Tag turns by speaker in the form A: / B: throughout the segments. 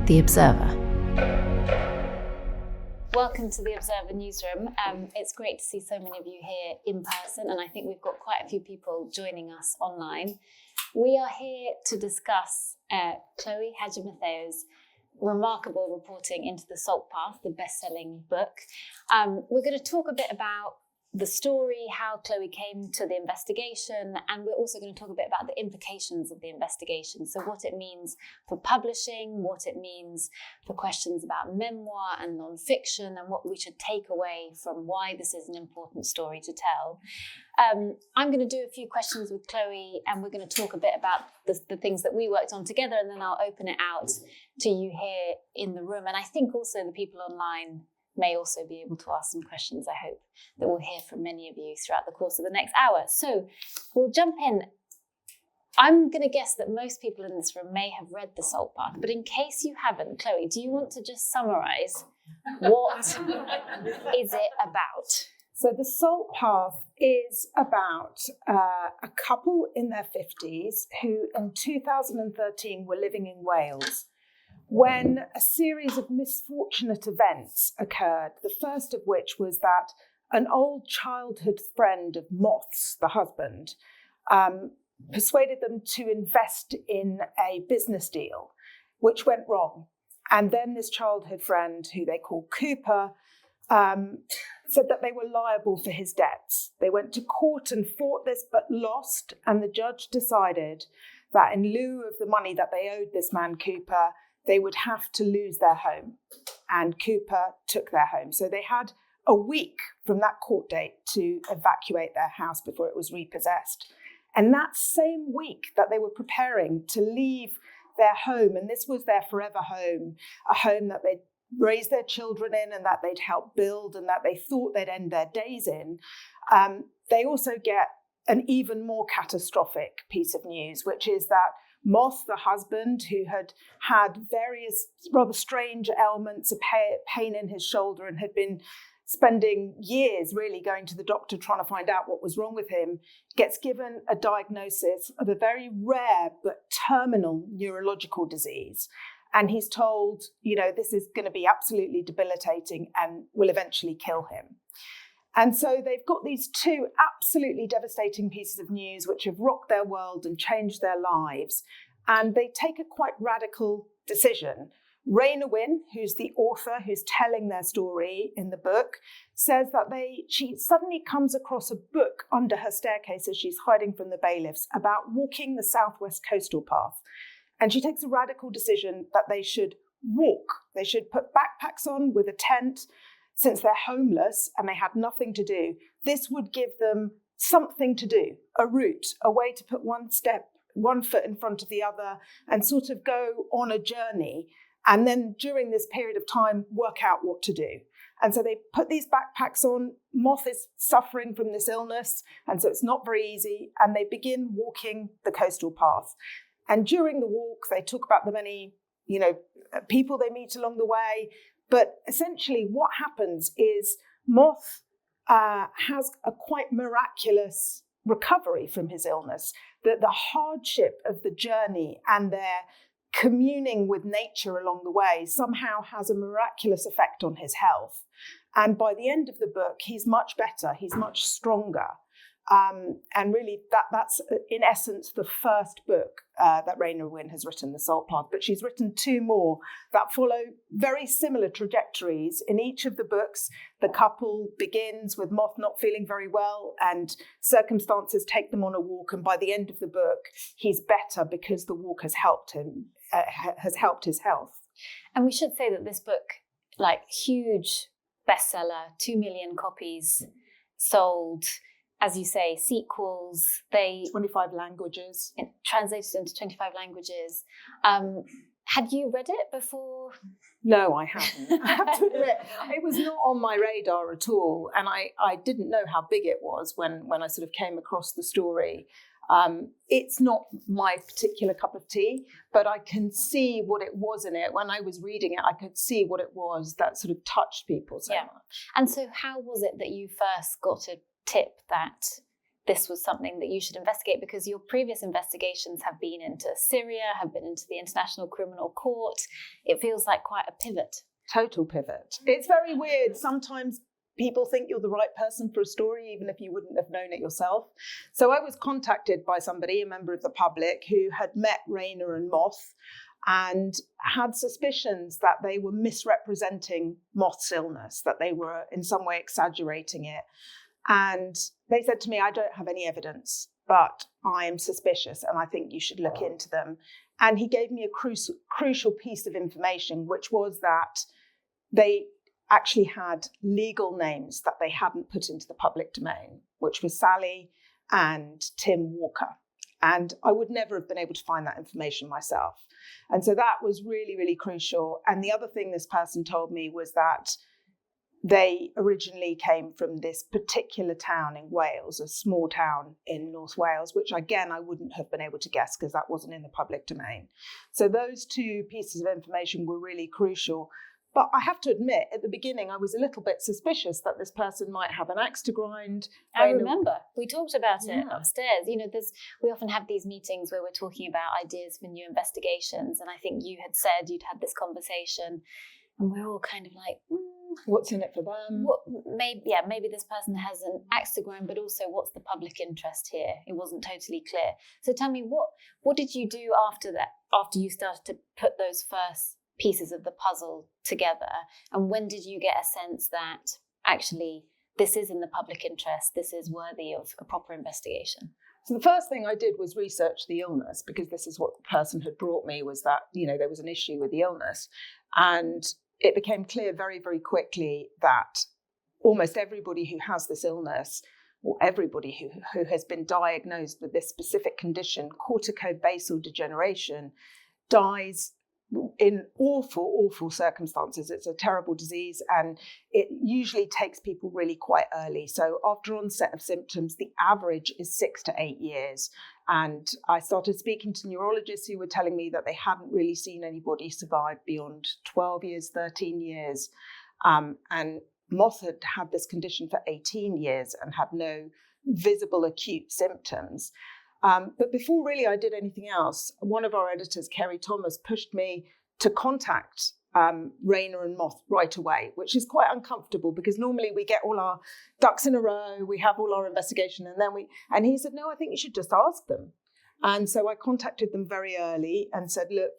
A: The Observer.
B: Welcome to The Observer newsroom. It's great to see so many of you here in person, and I think we've got quite a few people joining us online. We are here to discuss Chloe Hadjimatheo's remarkable reporting into The Salt Path, the best-selling book. We're going to talk a bit about the story, how Chloe came to the investigation, and we're also going to talk a bit about the implications of the investigation. So what it means for publishing, what it means for questions about memoir and non-fiction, and what we should take away from why this is an important story to tell. I'm going to do a few questions with Chloe, and we're going to talk a bit about the things that we worked on together, and then I'll open it out to you here in the room. And I think also the people online may also be able to ask some questions, I hope, that we'll hear from many of you throughout the course of the next hour. So we'll jump in. I'm going to guess that most people in this room may have read The Salt Path, but in case you haven't, Chloe, do you want to just summarise what is it about?
C: So The Salt Path is about a couple in their 50s who in 2013 were living in Wales when a series of misfortunate events occurred, the first of which was that an old childhood friend of Moth's, the husband, persuaded them to invest in a business deal, which went wrong. And then this childhood friend, who they call Cooper, said that they were liable for his debts. They went to court and fought this, but lost, and the judge decided that in lieu of the money that they owed this man Cooper, they would have to lose their home. And Cooper took their home. So they had a week from that court date to evacuate their house before it was repossessed. And that same week that they were preparing to leave their home, and this was their forever home, a home that they'd raised their children in and that they'd helped build and that they thought they'd end their days in, they also get an even more catastrophic piece of news, which is that Moth, the husband, who had had various rather strange ailments, a pain in his shoulder, and had been spending years really going to the doctor trying to find out what was wrong with him, gets given a diagnosis of a very rare but terminal neurological disease. And he's told, this is going to be absolutely debilitating and will eventually kill him. And so they've got these two absolutely devastating pieces of news which have rocked their world and changed their lives. And they take a quite radical decision. Raina Wynn, who's the author who's telling their story in the book, says that she suddenly comes across a book under her staircase as she's hiding from the bailiffs about walking the southwest coastal path. And she takes a radical decision that they should walk. They should put backpacks on with a tent. Since they're homeless and they had nothing to do, this would give them something to do, a route, a way to put one foot in front of the other and sort of go on a journey. And then during this period of time, work out what to do. And so they put these backpacks on. Moth is suffering from this illness, and so it's not very easy. And they begin walking the coastal path. And during the walk, they talk about the many, people they meet along the way. But essentially what happens is Moth has a quite miraculous recovery from his illness. The hardship of the journey and their communing with nature along the way somehow has a miraculous effect on his health. And by the end of the book, he's much better, he's much stronger. And really, that's in essence the first book that Raina Wynn has written, The Salt Path. But she's written two more that follow very similar trajectories. In each of the books, the couple begins with Moth not feeling very well, and circumstances take them on a walk. And by the end of the book, he's better because the walk has helped him, has helped his health.
B: And we should say that this book, huge bestseller, 2 million copies sold. As you say, sequels,
C: 25 languages.
B: Translated into 25 languages. Had you read it before?
C: No, I haven't. I have to admit, it was not on my radar at all. And I didn't know how big it was when I sort of came across the story. It's not my particular cup of tea, but I can see what it was in it. When I was reading it, I could see what it was that sort of touched people so much.
B: And so how was it that you first got a tip that this was something that you should investigate, because your previous investigations have been into Syria, have been into the International Criminal Court. It feels like quite a pivot.
C: Total pivot. It's very weird. Sometimes people think you're the right person for a story, even if you wouldn't have known it yourself. So I was contacted by somebody, a member of the public, who had met Raina and Moth and had suspicions that they were misrepresenting Moth's illness, that they were in some way exaggerating it. And they said to me, I don't have any evidence, but I am suspicious and I think you should look into them. And he gave me a crucial piece of information, which was that they actually had legal names that they hadn't put into the public domain, which was Sally and Tim Walker. And I would never have been able to find that information myself. And so that was really, really crucial. And the other thing this person told me was that they originally came from this particular town in Wales, a small town in North Wales, which again, I wouldn't have been able to guess because that wasn't in the public domain. So those two pieces of information were really crucial. But I have to admit, at the beginning, I was a little bit suspicious that this person might have an axe to grind.
B: I remember we talked about it upstairs. We often have these meetings where we're talking about ideas for new investigations. And I think you had said you'd had this conversation and we're all kind of like,
C: what's in it for them?
B: Maybe this person has an axe to grind, but also what's the public interest here? It wasn't totally clear. So tell me, what did you do after that, after you started to put those first pieces of the puzzle together? And when did you get a sense that actually this is in the public interest, this is worthy of a proper investigation?
C: So the first thing I did was research the illness, because this is what the person had brought me, was that, there was an issue with the illness. And it became clear very, very quickly that almost everybody who has this illness, or everybody who has been diagnosed with this specific condition, corticobasal degeneration, dies in awful, awful circumstances. It's a terrible disease and it usually takes people really quite early. So after onset of symptoms, the average is 6 to 8 years. And I started speaking to neurologists who were telling me that they hadn't really seen anybody survive beyond 12 years, 13 years. And Moth had had this condition for 18 years and had no visible acute symptoms. But before really I did anything else, one of our editors, Kerry Thomas, pushed me to contact Raina and Moth right away, which is quite uncomfortable because normally we get all our ducks in a row, we have all our investigation, and he said, no, I think you should just ask them. And so I contacted them very early and said, look,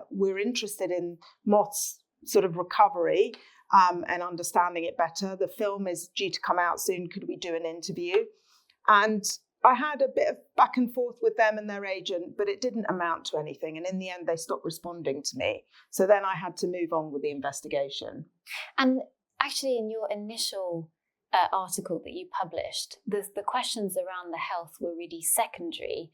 C: we're interested in Moth's sort of recovery and understanding it better. The film is due to come out soon. Could we do an interview? And I had a bit of back and forth with them and their agent, but it didn't amount to anything. And in the end, they stopped responding to me. So then I had to move on with the investigation.
B: And actually, in your initial article that you published, the questions around the health were really secondary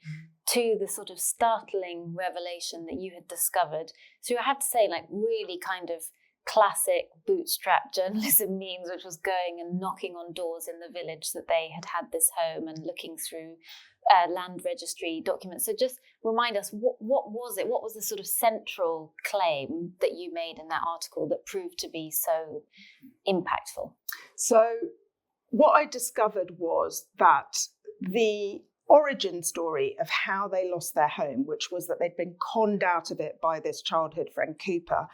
B: to the sort of startling revelation that you had discovered. So I have to say, really kind of classic bootstrap journalism means, which was going and knocking on doors in the village that they had this home and looking through land registry documents. So just remind us, what was it? What was the sort of central claim that you made in that article that proved to be so impactful?
C: So what I discovered was that the origin story of how they lost their home, which was that they'd been conned out of it by this childhood friend, Cooper,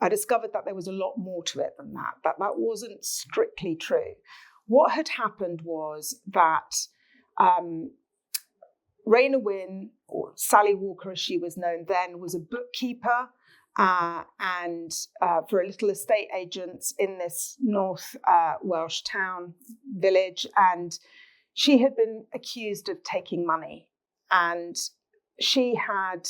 C: I discovered that there was a lot more to it than that wasn't strictly true. What had happened was that Raina Wynne, or Sally Walker as she was known then, was a bookkeeper and for a little estate agent in this North Welsh town village. And she had been accused of taking money. And she had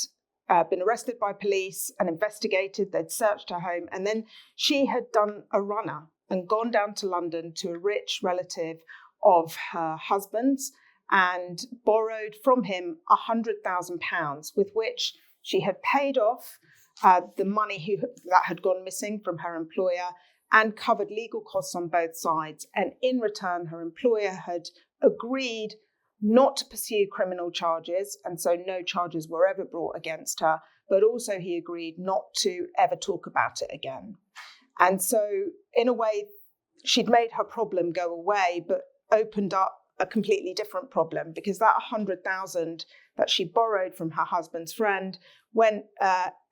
C: been arrested by police and investigated. They'd searched her home. And then she had done a runner and gone down to London to a rich relative of her husband's and borrowed from him £100,000, with which she had paid off the money that had gone missing from her employer and covered legal costs on both sides. And in return, her employer had agreed not to pursue criminal charges, and so no charges were ever brought against her, but also he agreed not to ever talk about it again. And so, in a way, she'd made her problem go away, but opened up a completely different problem, because that 100,000 that she borrowed from her husband's friend went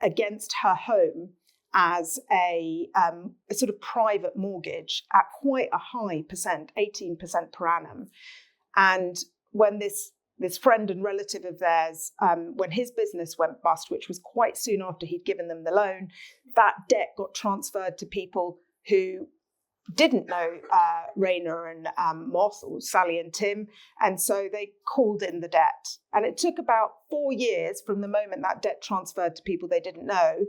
C: against her home as a sort of private mortgage at quite a high percent, 18% per annum. And when this friend and relative of theirs, when his business went bust, which was quite soon after he'd given them the loan, that debt got transferred to people who didn't know Raina and Moss, or Sally and Tim, and so they called in the debt. And it took about 4 years from the moment that debt transferred to people they didn't know,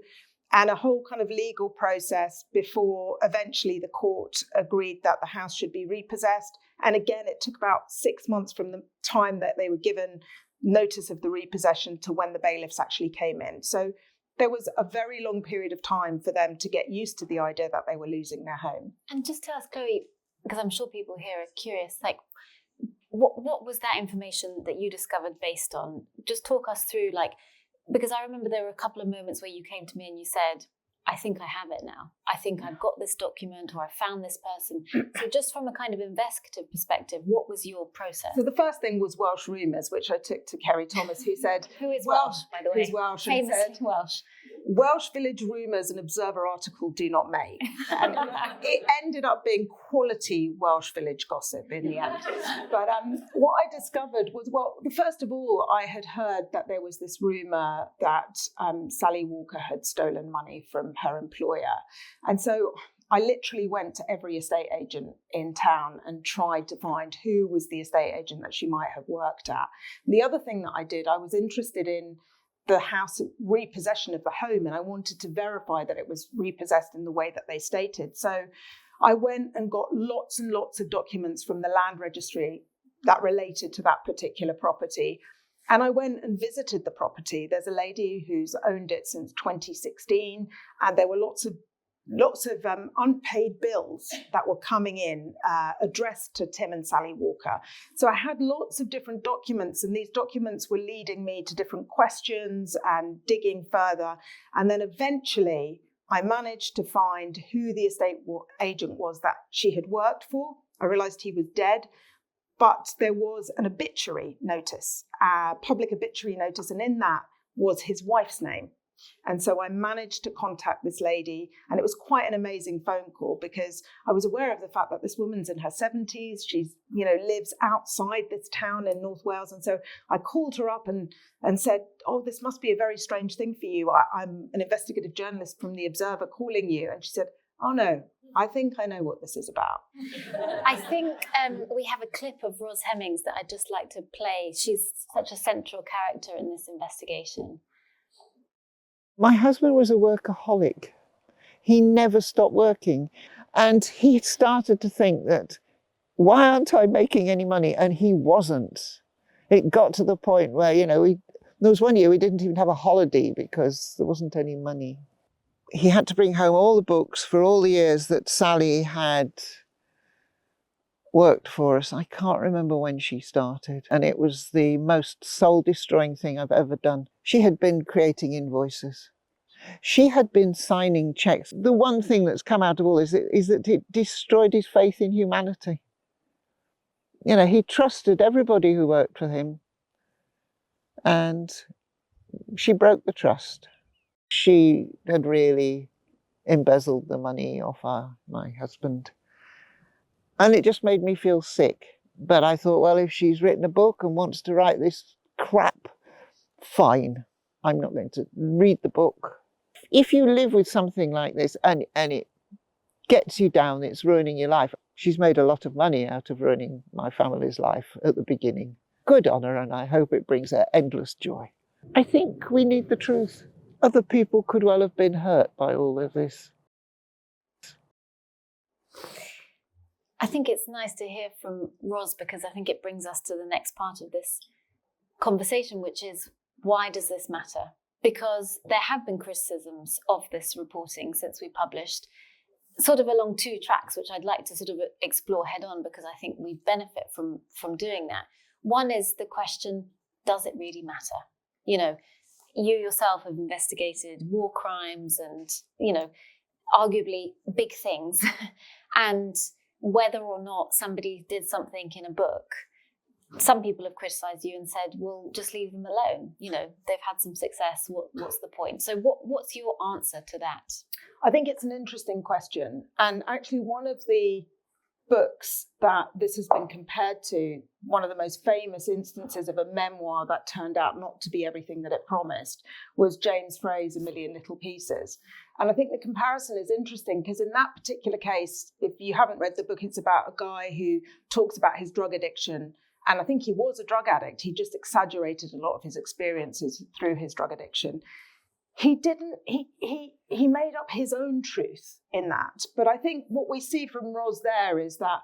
C: and a whole kind of legal process before eventually the court agreed that the house should be repossessed. And again, it took about 6 months from the time that they were given notice of the repossession to when the bailiffs actually came in. So there was a very long period of time for them to get used to the idea that they were losing their home.
B: And just tell us, Chloe, because I'm sure people here are curious, like, what was that information that you discovered based on? Just talk us through, like, because I remember there were a couple of moments where you came to me and you said, I think I have it now. I think I've got this document, or I found this person. So just from a kind of investigative perspective, what was your process?
C: So the first thing was Welsh rumours, which I took to Kerry Thomas, who said...
B: Who is Welsh, by the way?
C: Who's Welsh.
B: Famously Welsh.
C: Welsh village rumours an Observer article do not make. And it ended up being quality Welsh village gossip in the end. But what I discovered was, well, first of all, I had heard that there was this rumour that Sally Walker had stolen money from her employer. And so I literally went to every estate agent in town and tried to find who was the estate agent that she might have worked at. And the other thing that I did, I was interested in the house repossession of the home, and I wanted to verify that it was repossessed in the way that they stated. So I went and got lots and lots of documents from the land registry that related to that particular property. And I went and visited the property. There's a lady who's owned it since 2016, and there were lots of unpaid bills that were coming in addressed to Tim and Sally Walker. So I had lots of different documents, and these documents were leading me to different questions and digging further. And then eventually I managed to find who the estate agent was that she had worked for. I realized he was dead, but there was an obituary notice, a public obituary notice, and in that was his wife's name. And so I managed to contact this lady, and it was quite an amazing phone call, because I was aware of the fact that this woman's in her 70s. She's, lives outside this town in North Wales. And so I called her up and said, oh, this must be a very strange thing for you. I'm an investigative journalist from The Observer calling you. And she said, oh, no, I think I know what this is about.
B: I think we have a clip of Ros Hemmings that I'd just like to play. She's such a central character in this investigation.
A: My husband was a workaholic. He never stopped working. And he started to think that, why aren't I making any money? And he wasn't. It got to the point where, there was one year we didn't even have a holiday because there wasn't any money. He had to bring home all the books for all the years that Sally had worked for us. I can't remember when she started, and it was the most soul-destroying thing I've ever done. She had been creating invoices. She had been signing checks. The one thing that's come out of all this is that it destroyed his faith in humanity. He trusted everybody who worked for him, and she broke the trust. She had really embezzled the money off my husband. And it just made me feel sick. But I thought, well, if she's written a book and wants to write this crap, fine. I'm not going to read the book. If you live with something like this and it gets you down, it's ruining your life. She's made a lot of money out of ruining my family's life at the beginning. Good on her, and I hope it brings her endless joy. I think we need the truth. Other people could well have been hurt by all of this.
B: I think it's nice to hear from Ros, because I think it brings us to the next part of this conversation, which is, why does this matter? Because there have been criticisms of this reporting since we published, sort of along two tracks, which I'd like to sort of explore head on, because I think we benefit from doing that. One is the question, does it really matter? You yourself have investigated war crimes and, arguably big things. And whether or not somebody did something in a book some people have criticised you and said, well, just leave them alone. You know, they've had some success. What's the point? So what's your answer to that?
C: I think it's an interesting question. And actually, one of the books that this has been compared to, one of the most famous instances of a memoir that turned out not to be everything that it promised, was James Frey's A Million Little Pieces. And I think the comparison is interesting because in that particular case, if you haven't read the book, it's about a guy who talks about his drug addiction. And I think he was a drug addict. He just exaggerated a lot of his experiences through his drug addiction. He made up his own truth in that. But I think what we see from Ros there is that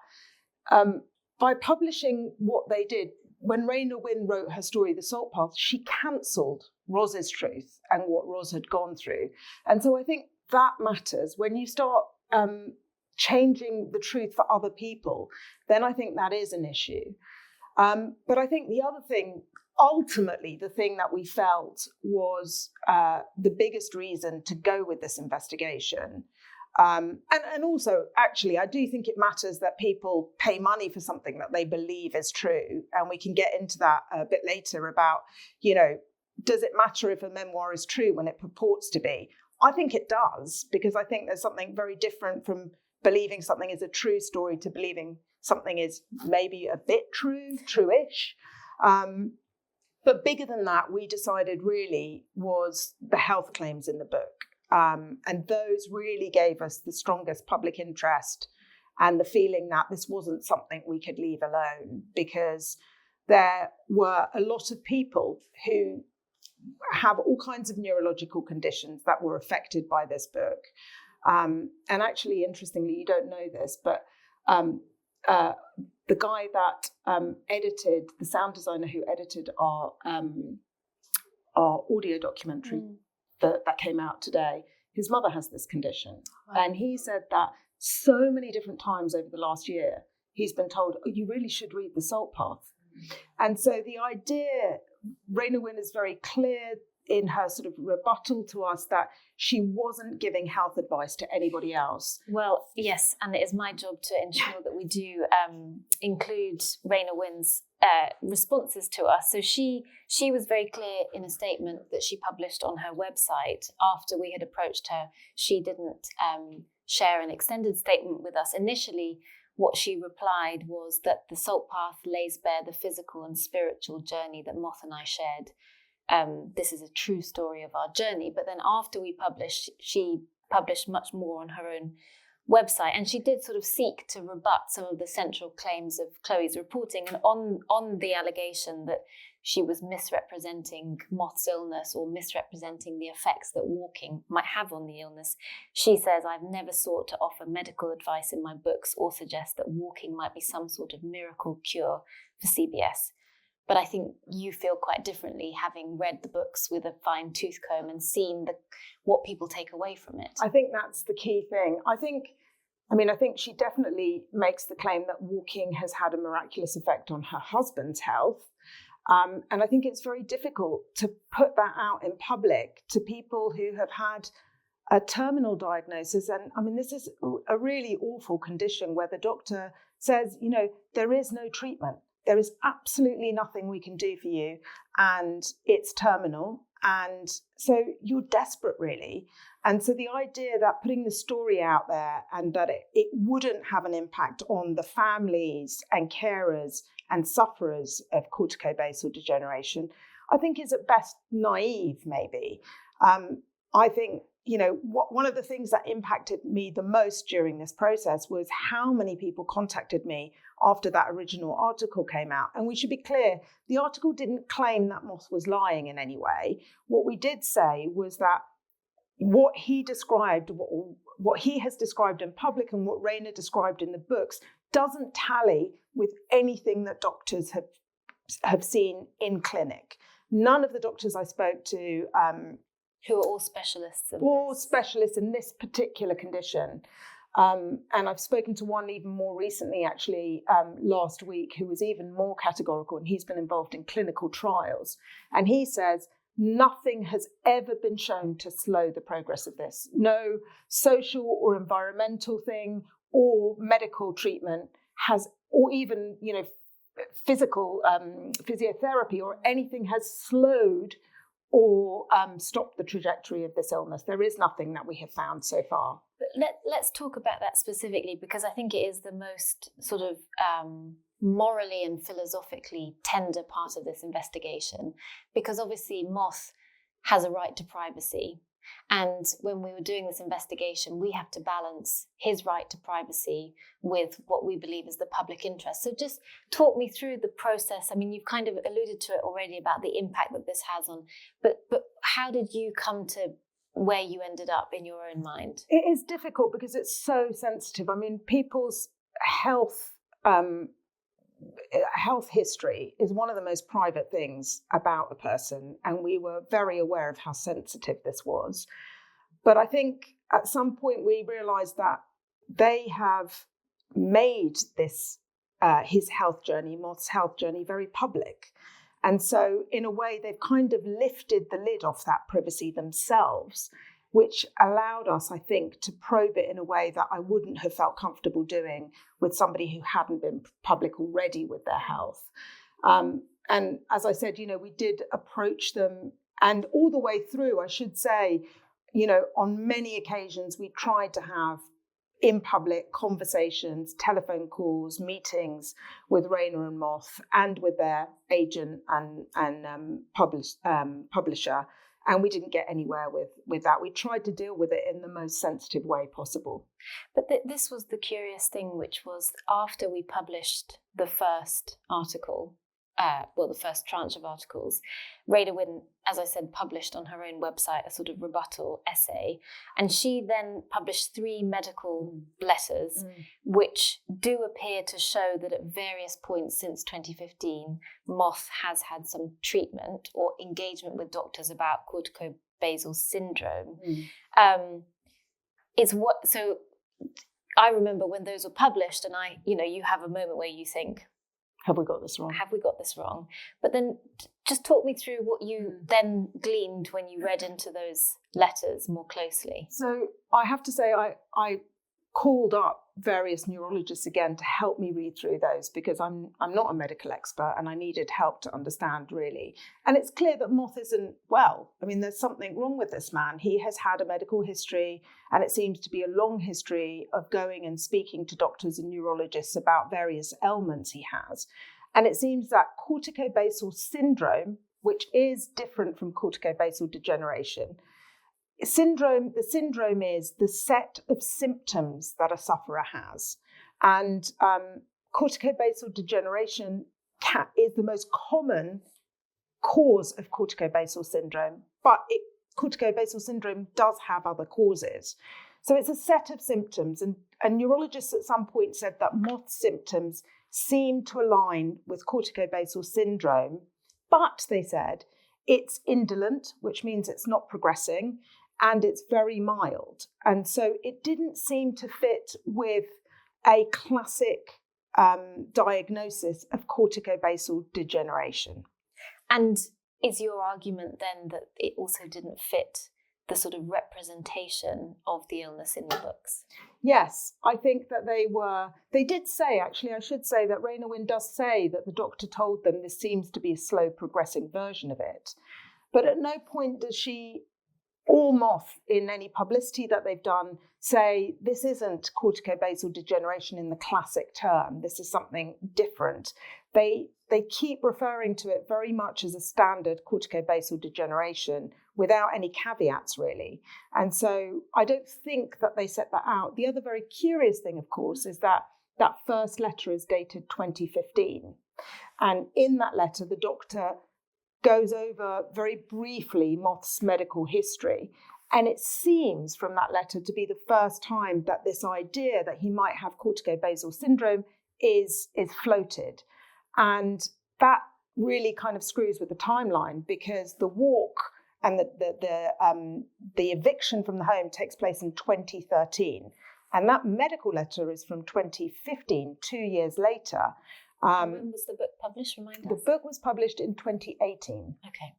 C: by publishing what they did, when Raina Wynn wrote her story, The Salt Path, she cancelled Ros's truth and what Ros had gone through. And so I think that matters. When you start changing the truth for other people, then I think that is an issue. But I think the other thing, ultimately, the thing that we felt was the biggest reason to go with this investigation. And also, actually, I do think it matters that people pay money for something that they believe is true. And we can get into that a bit later about, you know, does it matter if a memoir is true when it purports to be? I think it does, because I think there's something very different from believing something is a true story to believing something is maybe a bit true-ish. But bigger than that, we decided really was the health claims in the book. And those really gave us the strongest public interest and the feeling that this wasn't something we could leave alone, because there were a lot of people who have all kinds of neurological conditions that were affected by this book. And actually, interestingly, you don't know this, but the guy that edited, the sound designer who edited our audio documentary that came out today, his mother has this condition. Wow. And he said that so many different times over the last year, he's been told, oh, you really should read The Salt Path. And so the idea, Raina Wynn is very clear in her sort of rebuttal to us that she wasn't giving health advice to anybody else.
B: Well, yes, and it is my job to ensure that we do include Raina Wynn's responses to us. So she was very clear in a statement that she published on her website after we had approached her. She didn't share an extended statement with us. Initially, what she replied was that The Salt Path lays bare the physical and spiritual journey that Moth and I shared. This is a true story of our journey. But then after we published, she published much more on her own website. And she did sort of seek to rebut some of the central claims of Chloe's reporting. And on the allegation that she was misrepresenting Moth's illness or misrepresenting the effects that walking might have on the illness, she says, I've never sought to offer medical advice in my books or suggest that walking might be some sort of miracle cure for CBS. But I think you feel quite differently, having read the books with a fine tooth comb and seen what people take away from it.
C: I think that's the key thing. I think she definitely makes the claim that walking has had a miraculous effect on her husband's health. And I think it's very difficult to put that out in public to people who have had a terminal diagnosis. And I mean, this is a really awful condition where the doctor says, you know, there is no treatment. There is absolutely nothing we can do for you, and it's terminal. And so you're desperate, really. And so the idea that putting the story out there and that it wouldn't have an impact on the families and carers and sufferers of corticobasal degeneration, I think is at best naive, maybe. I think, you know, one of the things that impacted me the most during this process was how many people contacted me after that original article came out. And we should be clear, the article didn't claim that Moth was lying in any way. What we did say was that what he described, what he has described in public and what Raina described in the books doesn't tally with anything that doctors have seen in clinic. None of the doctors I spoke to,
B: who are all specialists.
C: All specialists in this particular condition. And I've spoken to one even more recently, actually, last week, who was even more categorical, and he's been involved in clinical trials. And he says, nothing has ever been shown to slow the progress of this. No social or environmental thing or medical treatment has, or even, you know, physical physiotherapy or anything has slowed or stopped the trajectory of this illness. There is nothing that we have found so far.
B: But let's talk about that specifically, because I think it is the most sort of morally and philosophically tender part of this investigation, because obviously Moth has a right to privacy. And when we were doing this investigation, we have to balance his right to privacy with what we believe is the public interest. So just talk me through the process. I mean, you've kind of alluded to it already about the impact that this has on, but how did you come to where you ended up in your own mind?
C: It is difficult because it's so sensitive. I mean, people's health history is one of the most private things about a person, and we were very aware of how sensitive this was. But I think at some point we realized that they have made this his health journey, Moth's health journey, very public. And so in a way they've kind of lifted the lid off that privacy themselves, which allowed us, I think, to probe it in a way that I wouldn't have felt comfortable doing with somebody who hadn't been public already with their health. And as I said, we did approach them, and all the way through, I should say, on many occasions, we tried to have in public conversations, telephone calls, meetings with Rayner and Moth and with their agent and publisher. And we didn't get anywhere with that. We tried to deal with it in the most sensitive way possible.
B: But this was the curious thing, which was after we published the first article, the first tranche of articles, Rayner Wynn, as I said, published on her own website a sort of rebuttal essay. And she then published 3 medical letters, which do appear to show that at various points since 2015, Moth has had some treatment or engagement with doctors about corticobasal syndrome. So I remember when those were published, and you have a moment where you think,
C: have we got this wrong?
B: Have we got this wrong? But then just talk me through what you then gleaned when you read into those letters more closely.
C: So I have to say I called up various neurologists again to help me read through those, because I'm not a medical expert and I needed help to understand really. And it's clear that Moth isn't well. I mean, there's something wrong with this man. He has had a medical history, and it seems to be a long history of going and speaking to doctors and neurologists about various ailments he has. And it seems that corticobasal syndrome, which is different from corticobasal degeneration, the syndrome is the set of symptoms that a sufferer has. And corticobasal degeneration is the most common cause of corticobasal syndrome, but corticobasal syndrome does have other causes. So it's a set of symptoms, and neurologists at some point said that Moth's symptoms seem to align with corticobasal syndrome, but they said it's indolent, which means it's not progressing, and it's very mild. And so it didn't seem to fit with a classic diagnosis of corticobasal degeneration.
B: And is your argument then that it also didn't fit the sort of representation of the illness in the books?
C: Yes, I think that they did say, actually, I should say that Rayner Wynn does say that the doctor told them this seems to be a slow progressing version of it. But at no point does she or Moth, in any publicity that they've done, say this isn't corticobasal degeneration in the classic term. This is something different. They keep referring to it very much as a standard corticobasal degeneration without any caveats, really. And so I don't think that they set that out. The other very curious thing, of course, is that that first letter is dated 2015. And in that letter, the doctor goes over very briefly Moth's medical history. And it seems from that letter to be the first time that this idea that he might have corticobasal syndrome is floated. And that really kind of screws with the timeline, because the walk and the eviction from the home takes place in 2013. And that medical letter is from 2015, 2 years later.
B: When was the book published? Remind us.
C: The book was published in 2018.
B: Okay.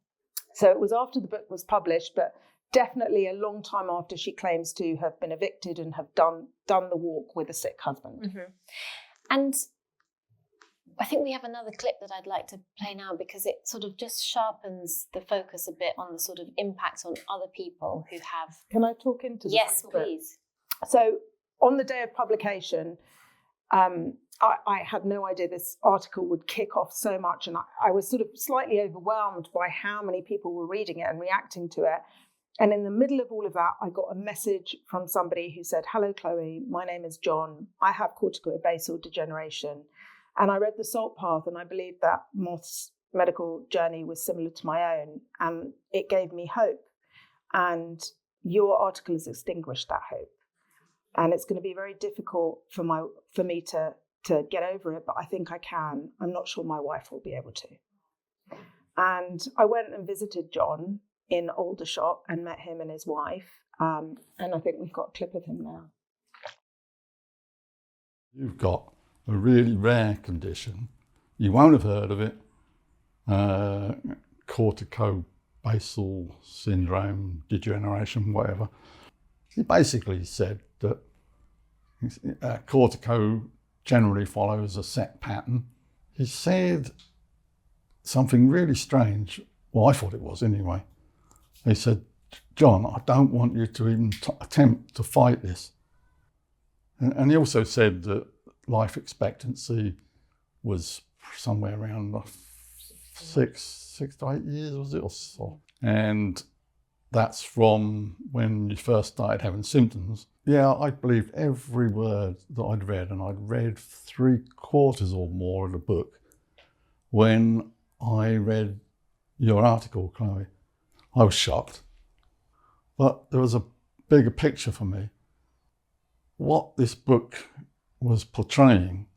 C: So it was after the book was published, but definitely a long time after she claims to have been evicted and have done the walk with a sick husband.
B: Mm-hmm. And I think we have another clip that I'd like to play now because it sort of just sharpens the focus a bit on the sort of impact on other people who have...
C: Can I talk into this?
B: Yes, please.
C: So on the day of publication, I had no idea this article would kick off so much, and I was sort of slightly overwhelmed by how many people were reading it and reacting to it. And in the middle of all of that, I got a message from somebody who said, "Hello, Chloe, my name is John. I have corticobasal degeneration." And I read The Salt Path, and I believe that Moth's medical journey was similar to my own, and it gave me hope. And your article has extinguished that hope. And it's going to be very difficult for me to get over it, but I think I can. I'm not sure my wife will be able to. And I went and visited John in Aldershot and met him and his wife. And I think we've got a clip of him now.
D: You've got a really rare condition. You won't have heard of it. Corticobasal syndrome, degeneration, whatever. He basically said that cortico generally follows a set pattern. He said something really strange. Well, I thought it was anyway. He said, "John, I don't want you to even attempt to fight this." And he also said that life expectancy was somewhere around 6 to 8 years, was it, or so? And that's from when you first started having symptoms. Yeah, I believed every word that I'd read, and I'd read 3/4 or more of the book when I read your article, Chloe. I was shocked, but there was a bigger picture for me. What this book was portraying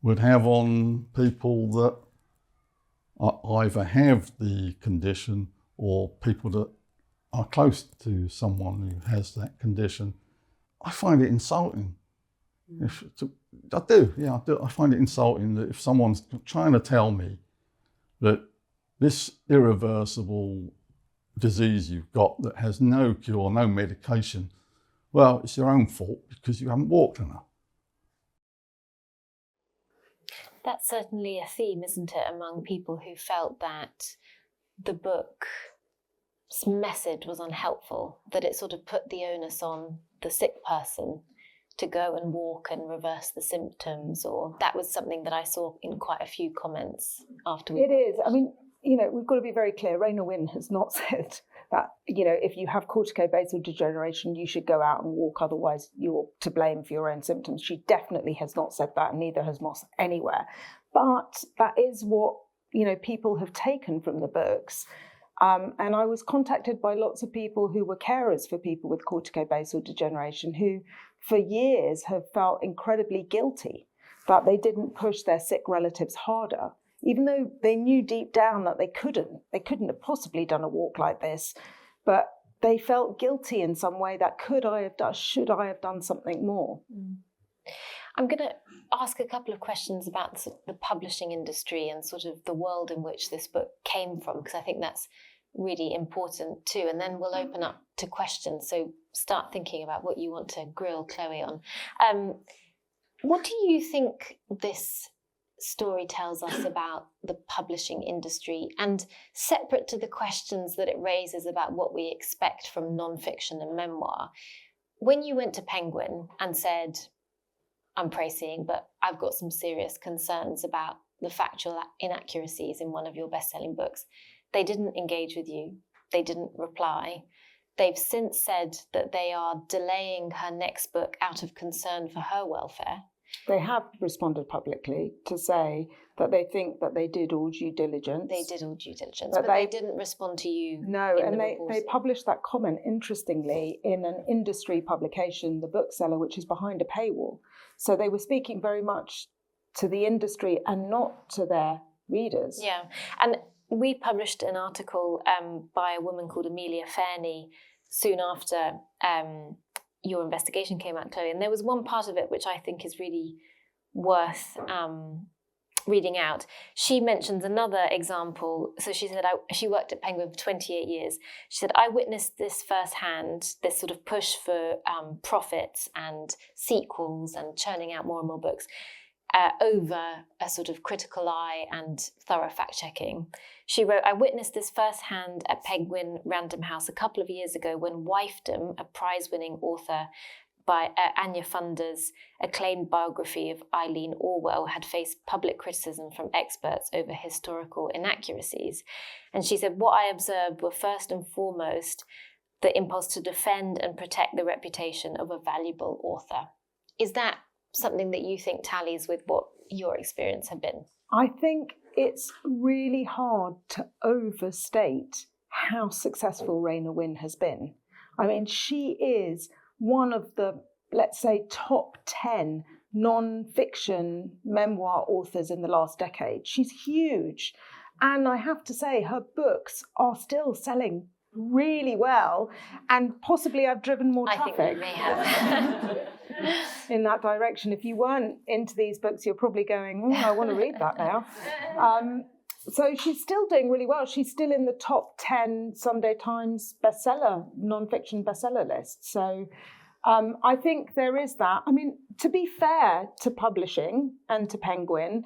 D: would have on people that either have the condition or people that are close to someone who has that condition. I find it insulting. I do. I find it insulting that if someone's trying to tell me that this irreversible disease you've got that has no cure, no medication, well, it's your own fault because you haven't walked enough.
B: That's certainly a theme, isn't it, among people who felt that the book's message was unhelpful, that it sort of put the onus on the sick person to go and walk and reverse the symptoms, or that was something that I saw in quite a few comments afterwards.
C: It is. I mean, we've got to be very clear. Raina Wynn has not said that, if you have corticobasal degeneration, you should go out and walk, otherwise you're to blame for your own symptoms. She definitely has not said that, and neither has Moss anywhere. But that is what, people have taken from the books. And I was contacted by lots of people who were carers for people with corticobasal degeneration who for years have felt incredibly guilty that they didn't push their sick relatives harder, even though they knew deep down that they couldn't have possibly done a walk like this, but they felt guilty in some way that should I have done something more?
B: I'm going to ask a couple of questions about the publishing industry and sort of the world in which this book came from, because I think that's really important too. And then we'll open up to questions. So start thinking about what you want to grill Chloe on. What do you think this story tells us about the publishing industry, and separate to the questions that it raises about what we expect from non-fiction and memoir? When you went to Penguin and said, "I'm pricing, but I've got some serious concerns about the factual inaccuracies in one of your best-selling books," they didn't engage with you. They didn't reply. They've since said that they are delaying her next book out of concern for her welfare.
C: They have responded publicly to say that they think that they did all due diligence.
B: They did all due diligence, but they didn't respond to you.
C: No, and they published that comment, interestingly, in an industry publication, The Bookseller, which is behind a paywall. So they were speaking very much to the industry and not to their readers.
B: Yeah, and we published an article by a woman called Amelia Fairney soon after your investigation came out, Chloe, and there was one part of it which I think is really worth reading out. She mentions another example. So she said she worked at Penguin for 28 years. She said, "I witnessed this firsthand, this sort of push for profits and sequels and churning out more and more books. over a sort of critical eye and thorough fact-checking. She wrote, "I witnessed this firsthand at Penguin Random House a couple of years ago when Wifedom, a prize-winning author by Anya Funder's acclaimed biography of Eileen Orwell, had faced public criticism from experts over historical inaccuracies." And she said, "What I observed were first and foremost the impulse to defend and protect the reputation of a valuable author." Is that something that you think tallies with what your experience had been?
C: I think it's really hard to overstate how successful Raina Wynn has been. I mean, she is one of the, let's say, top 10 non-fiction memoir authors in the last decade. She's huge. And I have to say, her books are still selling really well. And possibly I've driven more traffic.
B: I think we may have.
C: In that direction. If you weren't into these books, you're probably going, I want to read that now. So she's still doing really well. She's still in the top 10 Sunday Times bestseller, non-fiction bestseller list. So I think there is that. I mean, to be fair to publishing and to Penguin,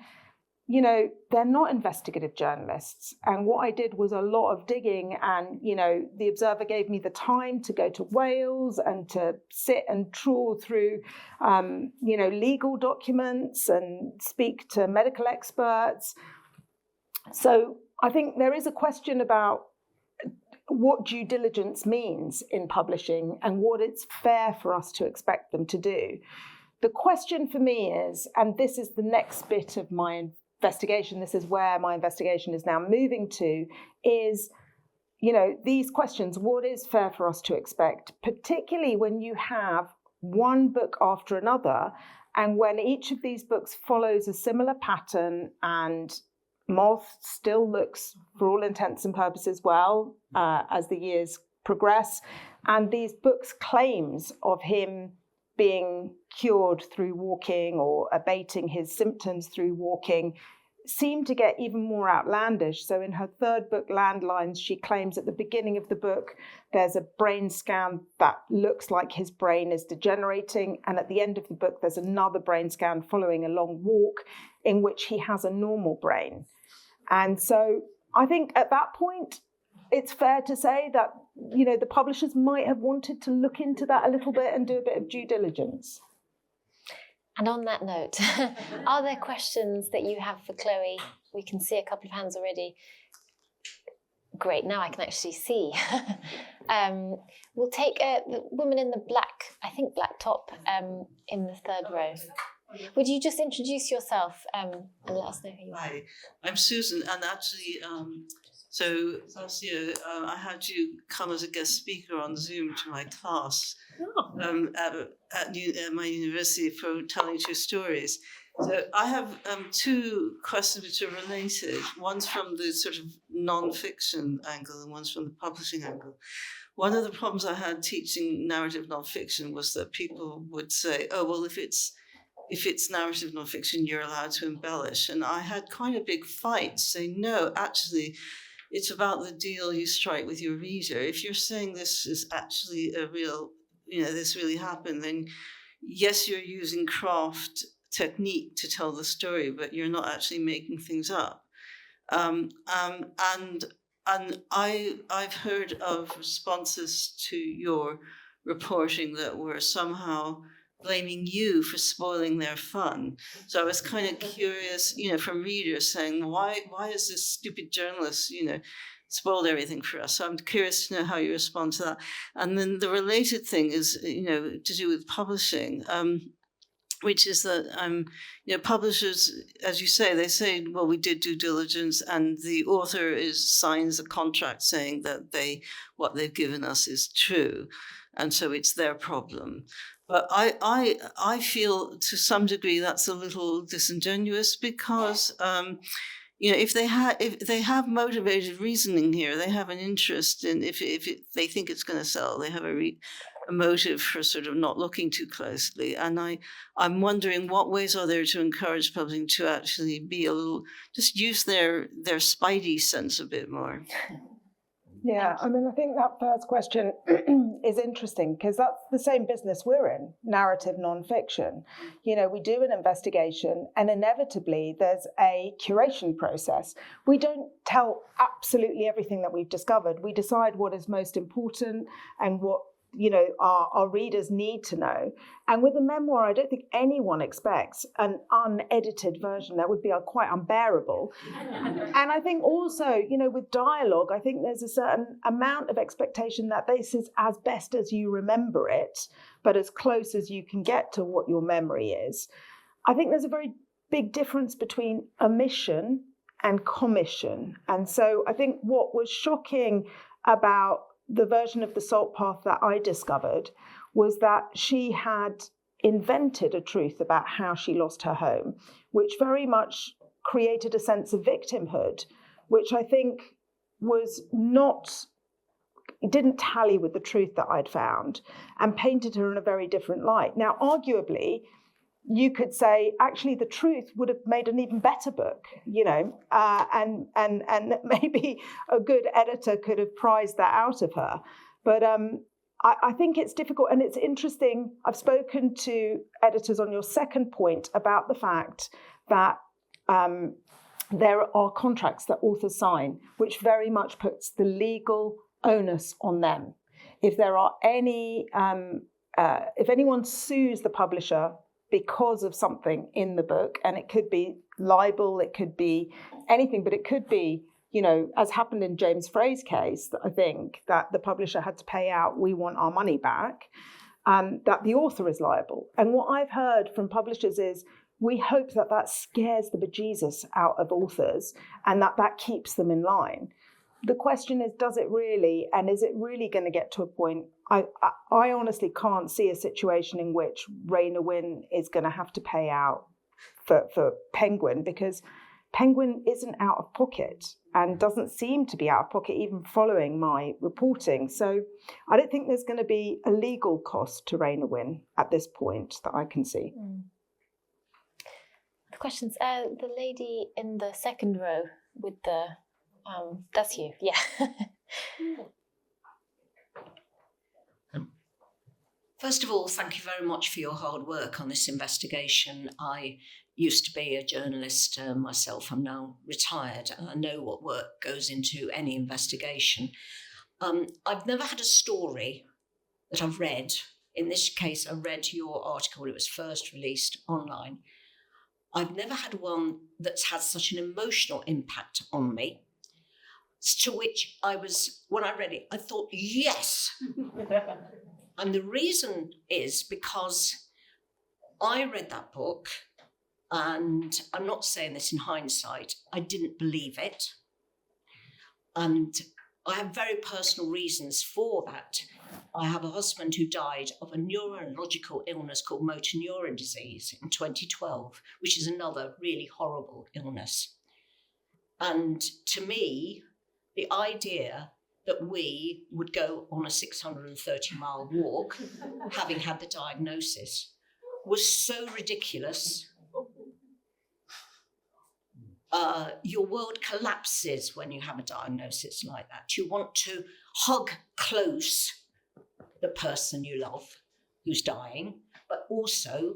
C: you know, they're not investigative journalists. And what I did was a lot of digging, and, you know, the Observer gave me the time to go to Wales and to sit and trawl through, you know, legal documents and speak to medical experts. So I think there is a question about what due diligence means in publishing and what it's fair for us to expect them to do. The question for me is, and this is the next bit of my investigation, this is where my investigation is now moving to, is, you know, these questions, what is fair for us to expect, particularly when you have one book after another, and when each of these books follows a similar pattern, and Moth still looks, for all intents and purposes, well as the years progress, and these books' claims of him being cured through walking or abating his symptoms through walking seem to get even more outlandish. So in her third book, Landlines, she claims at the beginning of the book there's a brain scan that looks like his brain is degenerating, and at the end of the book there's another brain scan following a long walk in which he has a normal brain. And so I think at that point it's fair to say that, you know, the publishers might have wanted to look into that a little bit and do a bit of due diligence.
B: And on that note, are there questions that you have for Chloe? We can see a couple of hands already. Great, now I can actually see. We'll take the woman in the black, I think black top, in the third row. Would you just introduce yourself and let us know who you are?
E: Hi, I'm Susan, and actually, so last year I had you come as a guest speaker on Zoom to my class at my university for telling true stories. So I have two questions which are related. One's from the sort of non-fiction angle and one's from the publishing angle. One of the problems I had teaching narrative non-fiction was that people would say, oh, well, if it's narrative non-fiction, you're allowed to embellish. And I had quite a big fight saying, no, actually, it's about the deal you strike with your reader. If you're saying this is actually a real, you know, this really happened, then yes, you're using craft technique to tell the story, but you're not actually making things up. And I've heard of responses to your reporting that were somehow blaming you for spoiling their fun. So I was kind of curious, you know, from readers saying, why is this stupid journalist, you know, spoiled everything for us? So I'm curious to know how you respond to that. And then the related thing is, you know, to do with publishing, which is that, you know, publishers, as you say, they say, well, we did due diligence, and the author signs a contract saying that what they've given us is true. And so it's their problem. But I feel to some degree that's a little disingenuous because, you know, if they have motivated reasoning here, they have an interest in if they think it's going to sell, they have a motive for sort of not looking too closely. And I'm wondering what ways are there to encourage publishing to actually be a little, just use their spidey sense a bit more.
C: Yeah, I mean, I think that first question is interesting because that's the same business we're in, narrative nonfiction. You know, we do an investigation and inevitably there's a curation process. We don't tell absolutely everything that we've discovered. We decide what is most important and what, you know, our readers need to know. And with a memoir, I don't think anyone expects an unedited version. That would be quite unbearable. And I think also, you know, with dialogue, I think there's a certain amount of expectation that this is as best as you remember it, but as close as you can get to what your memory is. I think there's a very big difference between omission and commission. And so I think what was shocking about the version of the Salt Path that I discovered was that she had invented a truth about how she lost her home, which very much created a sense of victimhood, which I think was not, it didn't tally with the truth that I'd found, and painted her in a very different light. Now, arguably, you could say, actually, the truth would have made an even better book, you know, and maybe a good editor could have prized that out of her. But I think it's difficult, and it's interesting. I've spoken to editors on your second point about the fact that there are contracts that authors sign, which very much puts the legal onus on them. If there are any, if anyone sues the publisher because of something in the book, and it could be libel, it could be anything, but it could be, you know, as happened in James Frey's case, I think that the publisher had to pay out, we want our money back, that the author is liable. And what I've heard from publishers is, we hope that that scares the bejesus out of authors and that that keeps them in line. The question is, does it really, and is it really going to get to a point? I honestly can't see a situation in which Raina Wynn is going to have to pay out for Penguin, because Penguin isn't out of pocket and doesn't seem to be out of pocket even following my reporting. So I don't think there's going to be a legal cost to Raina Wynn at this point that I can see.
B: The questions. The lady in the second row with the... that's you, yeah.
F: First of all, thank you very much for your hard work on this investigation. I used to be a journalist myself. I'm now retired, and I know what work goes into any investigation. I've never had a story that I've read. In this case, I read your article when it was first released online. I've never had one that's had such an emotional impact on me, to which I was, when I read it, I thought, yes. And the reason is because I read that book, and I'm not saying this in hindsight, I didn't believe it. And I have very personal reasons for that. I have a husband who died of a neurological illness called motor neuron disease in 2012, which is another really horrible illness. And to me, the idea that we would go on a 630-mile walk, having had the diagnosis, was so ridiculous. Your world collapses when you have a diagnosis like that. You want to hug close the person you love who's dying, but also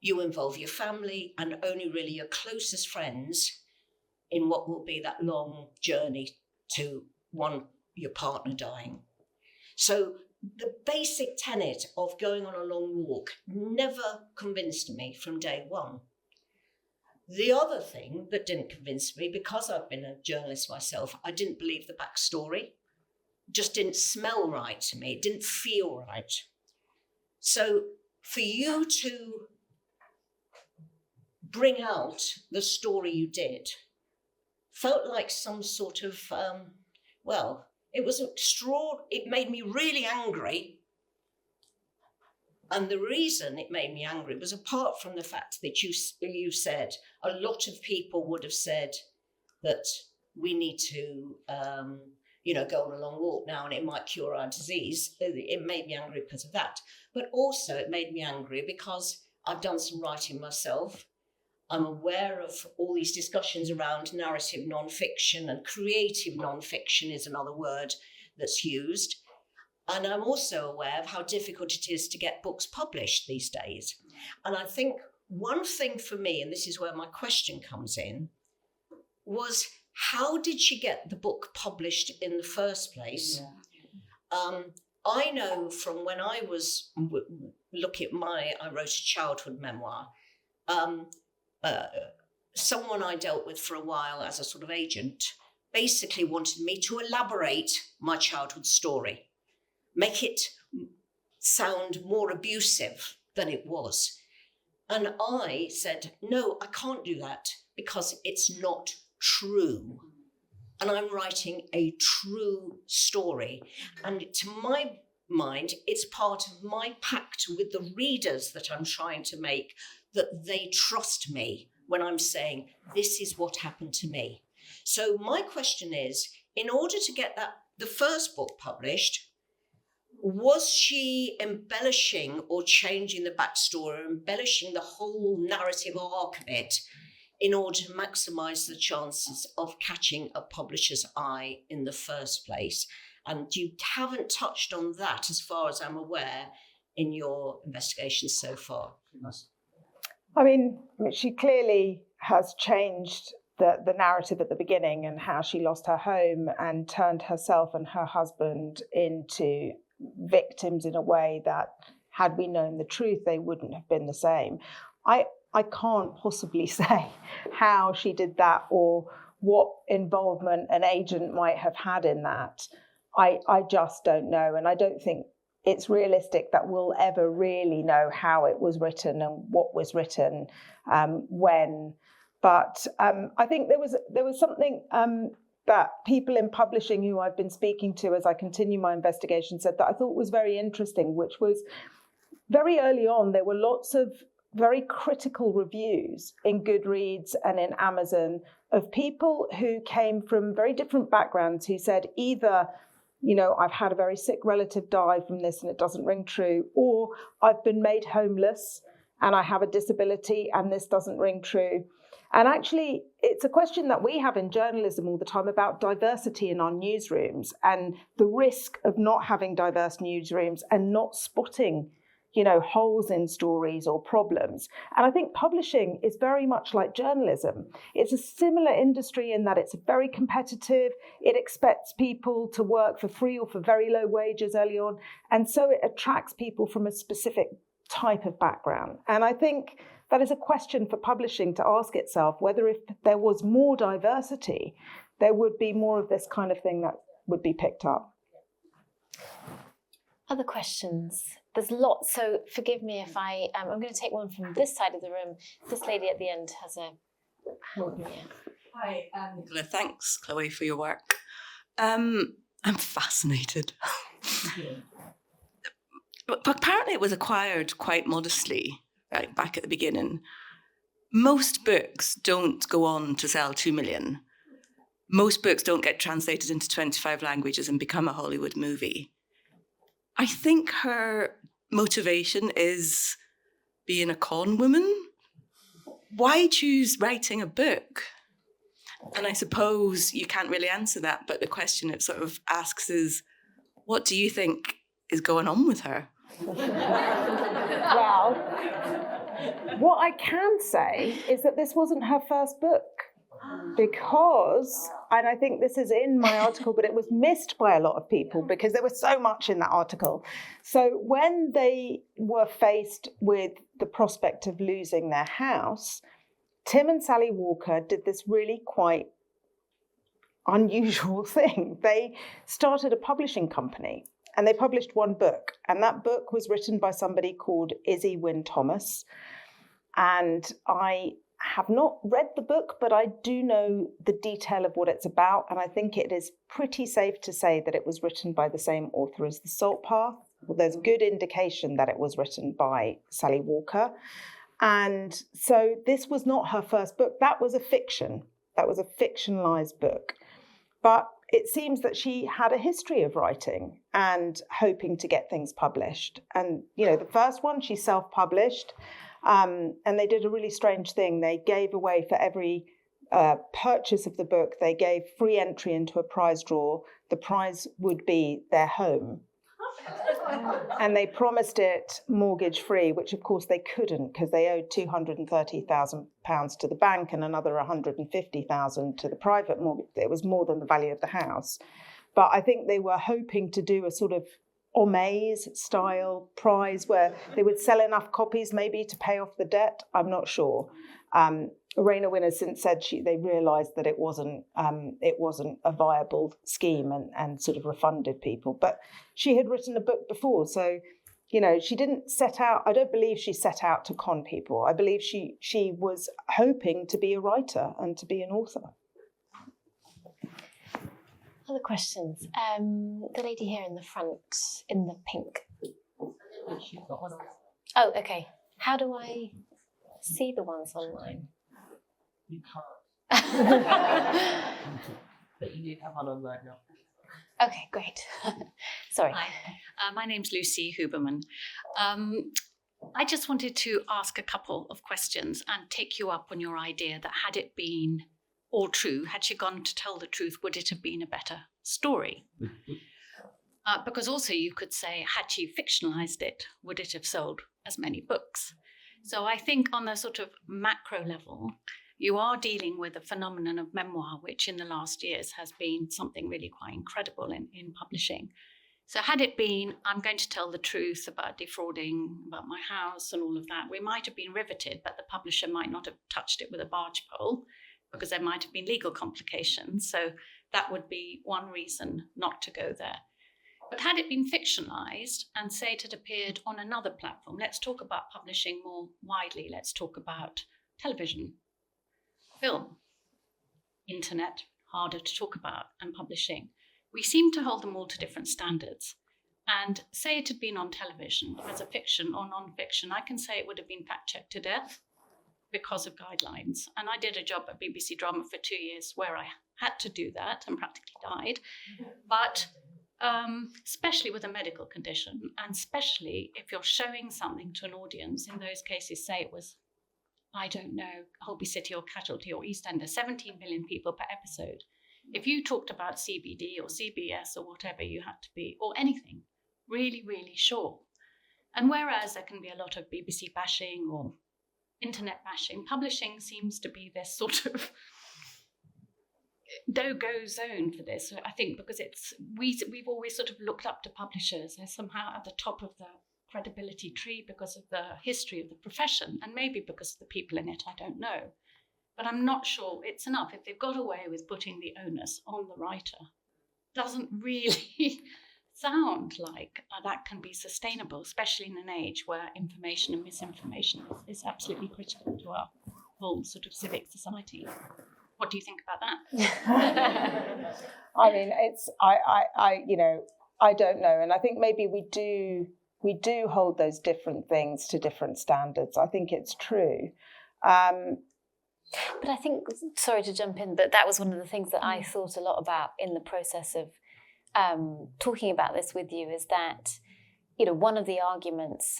F: you involve your family and only really your closest friends in what will be that long journey to your partner dying. So the basic tenet of going on a long walk never convinced me from day one. The other thing that didn't convince me, because I've been a journalist myself, I didn't believe the backstory. It just didn't smell right to me. It didn't feel right. So for you to bring out the story you did felt like some sort of, it was it made me really angry. And the reason it made me angry was, apart from the fact that you said, a lot of people would have said that we need to, go on a long walk now and it might cure our disease. It made me angry because of that. But also it made me angry because I've done some writing myself. I'm aware of all these discussions around narrative non-fiction, and creative non-fiction is another word that's used. And I'm also aware of how difficult it is to get books published these days. And I think one thing for me, and this is where my question comes in, was how did she get the book published in the first place? I know from when I was looking at I wrote a childhood memoir. Someone I dealt with for a while as a sort of agent basically wanted me to elaborate my childhood story, make it sound more abusive than it was. And I said, no, I can't do that because it's not true. And I'm writing a true story. And to my mind, it's part of my pact with the readers that I'm trying to make, that they trust me when I'm saying, this is what happened to me. So my question is, in order to get the first book published, was she embellishing or changing the backstory, embellishing the whole narrative arc of it in order to maximise the chances of catching a publisher's eye in the first place? And you haven't touched on that, as far as I'm aware, in your investigations so far.
C: I mean, she clearly has changed the narrative at the beginning, and how she lost her home and turned herself and her husband into victims in a way that, had we known the truth, they wouldn't have been the same. I can't possibly say how she did that or what involvement an agent might have had in that. I just don't know. And I don't think it's realistic that we'll ever really know how it was written and what was written when. But I think there was something that people in publishing who I've been speaking to as I continue my investigation said that I thought was very interesting, which was very early on, there were lots of very critical reviews in Goodreads and in Amazon of people who came from very different backgrounds, who said either, you know, I've had a very sick relative die from this and it doesn't ring true, or I've been made homeless and I have a disability and this doesn't ring true. And actually, it's a question that we have in journalism all the time about diversity in our newsrooms and the risk of not having diverse newsrooms and not spotting, you know, holes in stories or problems. And I think publishing is very much like journalism. It's a similar industry in that it's very competitive. It expects people to work for free or for very low wages early on. And so it attracts people from a specific type of background. And I think that is a question for publishing to ask itself, whether if there was more diversity, there would be more of this kind of thing that would be picked up.
B: Other questions? There's lots, so forgive me if I'm going to take one from this side of the room. This lady at the end has a hand.
G: Hi, Nicola. Thanks, Chloe, for your work. I'm fascinated. But apparently it was acquired quite modestly, right, back at the beginning. Most books don't go on to sell 2 million. Most books don't get translated into 25 languages and become a Hollywood movie. I think her motivation is being a con woman. Why choose writing a book? And I suppose you can't really answer that, but the question it sort of asks is, what do you think is going on with her?
C: Well, what I can say is that this wasn't her first book, because, and I think this is in my article, but it was missed by a lot of people because there was so much in that article. So when they were faced with the prospect of losing their house, Tim and Sally Walker did this really quite unusual thing. They started a publishing company and they published one book, and that book was written by somebody called Izzy Wynne Thomas. And I have not read the book, but I do know the detail of what it's about. And I think it is pretty safe to say that it was written by the same author as The Salt Path. Well, there's good indication that it was written by Sally Walker. And so this was not her first book. That was a fiction. That was a fictionalized book. But it seems that she had a history of writing and hoping to get things published. And, you know, the first one she self-published. And they did a really strange thing. They gave away, for every purchase of the book, they gave free entry into a prize draw. The prize would be their home. And they promised it mortgage free, which of course they couldn't, because they owed £230,000 to the bank and another £150,000 to the private mortgage. It was more than the value of the house. But I think they were hoping to do a sort of Omaze style prize where they would sell enough copies maybe to pay off the debt. I'm not sure. Rainer Winner since said they realised that it wasn't a viable scheme and sort of refunded people. But she had written a book before, so she didn't set out. I don't believe she set out to con people. I believe she was hoping to be a writer and to be an author.
B: Other questions? The lady here in the front, in the pink. Oh, okay. How do I see the ones online?
H: You can't. But you do have one online now.
B: Okay, great. Sorry.
I: Hi, my name's Lucy Huberman. I just wanted to ask a couple of questions and take you up on your idea that had it been all true, had she gone to tell the truth, would it have been a better story? Because also you could say, had she fictionalized it, would it have sold as many books? So I think on a sort of macro level, you are dealing with a phenomenon of memoir, which in the last years has been something really quite incredible in publishing. So had it been, I'm going to tell the truth about defrauding, about my house and all of that, we might have been riveted, but the publisher might not have touched it with a barge pole because there might have been legal complications. So that would be one reason not to go there. But had it been fictionalized and say it had appeared on another platform, let's talk about publishing more widely. Let's talk about television, film, internet, harder to talk about, and publishing. We seem to hold them all to different standards. And say it had been on television as a fiction or non-fiction, I can say it would have been fact-checked to death because of guidelines. And I did a job at BBC Drama for 2 years where I had to do that and practically died. But especially with a medical condition, and especially if you're showing something to an audience, in those cases, say it was, I don't know, Holby City or Casualty or EastEnders, 17 million people per episode. If you talked about CBD or CBS or whatever you had to be, or anything, really, really sure. And whereas there can be a lot of BBC bashing or internet bashing, publishing seems to be this sort of no-go zone for this. I think because we've always sort of looked up to publishers. They're somehow at the top of the credibility tree because of the history of the profession, and maybe because of the people in it, I don't know. But I'm not sure it's enough. If they've got away with putting the onus on the writer, doesn't really sound like that can be sustainable, especially in an age where information and misinformation is absolutely critical to our whole sort of civic society. What do you think about that?
C: I mean, I don't know. And I think maybe we do hold those different things to different standards. I think it's true.
B: But I think, sorry to jump in, but that was one of the things that I thought a lot about in the process of talking about this with you, is that, one of the arguments